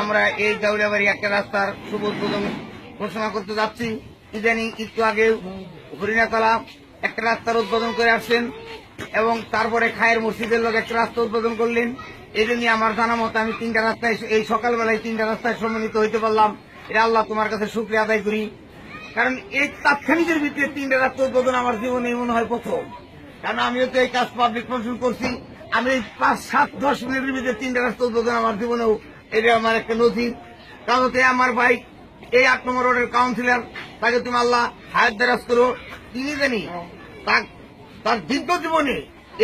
আমরা এই দাউলিয়াবাড়ি একটা রাস্তার শুভ উদ্বোধন ঘোষণা করতে যাচ্ছি। ইদানিং একটু আগে হরিণাতলা একটা রাস্তার উদ্বোধন করে আসছেন এবং তারপরে খায়ের মসজিদের লোক একটা রাস্তা উদ্বোধন করলেন। এই জন্য আমার জানা মতো আমি তিনটা রাস্তায় এই সকালবেলায় তিনটা রাস্তায় সম্মানিত হইতে পারলাম। এটা আল্লাহ তোমার কাছে শুকরিয়া আদায় করি, কারণ এই তাৎক্ষণিকের ভিতরে তিনটা রাস্তা উদ্বোধন আমার জীবনে মনে হয় প্রথম। কারণ আমিও তো এই কাজ পাবলিক প্রশাসন করছি, আমি এই 5-7-10 মিনিটের ভিতরে তিনটা রাস্তা উদ্বোধন আমার জীবনেও এটা আমার একটা নজির। কারণ আমার ভাই এই 8 নম্বর রোডের কাউন্সিলর, তাকে তুমি আল্লাহ হায়াত দারাজ করো। তিনি জানি তার দীর্ঘ জীবনে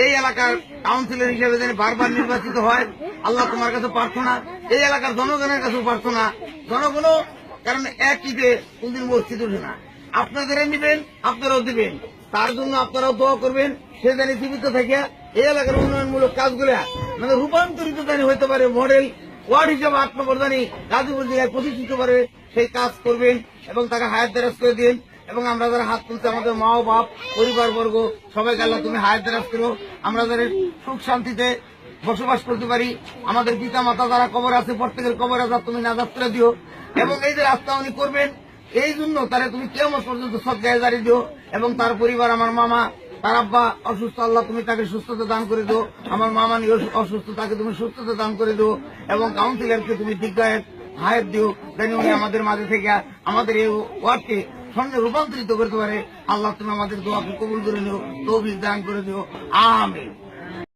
এই এলাকার কাউন্সিলর হিসেবে যেন বারবার নির্বাচিত হয়। আল্লাহ তোমার কাছে প্রার্থনা, এই এলাকার জনগণের কাছেও প্রার্থনা, জনগণও কারণ এক ঈদে কোনদিন মসজিদ উঠে না, আপনারা নিবেন, আপনারাও দিবেন, তার জন্য আপনারাও দোয়া করবেন। সে জানি জীবিত থেকে এই এলাকার উন্নয়নমূলক কাজগুলা মানে রূপান্তরিত জানি হইতে পারে, মডেল ওয়ার্ড হিসেবে 8 নম্বর জানি গাজীপুর জেলায় প্রতিষ্ঠিত পারে, সেই কাজ করবেন এবং তাকে হায়াত দারাজ করে দিন। এবং আমরা যারা হাত তুলছি আমাদের মা ও বাপ পরিবার বর্গ সবাইকে আল্লাহ তুমি হায়াত দারাজ করো, আমরা যারা সুখ শান্তিতে বসবাস করতে পারি। আমাদের পিতা মাতা যারা কবর আছে প্রত্যেকের কবর আজাদ তুমি নাজাত করে দিও। এবং এই যে রাস্তা উনি করবেন এই জন্য তারা তুমি কিয়ামত পর্যন্ত সদগায়ে জারি দিও। এবং তার পরিবার, আমার মামা, তার আব্বা অসুস্থ, আল্লাহ তুমি তাকে সুস্থতা দান করে দিও। আমার মামা নিয়ে অসুস্থ, তাকে তুমি সুস্থতা দান করে দিও। এবং কাউন্সিলরকে তুমি দীর্ঘায়ের হায়াত দিও, যেন উনি আমাদের মাঝে থেকে আমাদের এই ওয়ার্ডকে সঙ্গে রূপান্তরিত করতে পারে। আল্লাহ তুমি আমাদের দোয়াকে কবুল করে নিও, তৌফিক দান করে দিও। আমিন।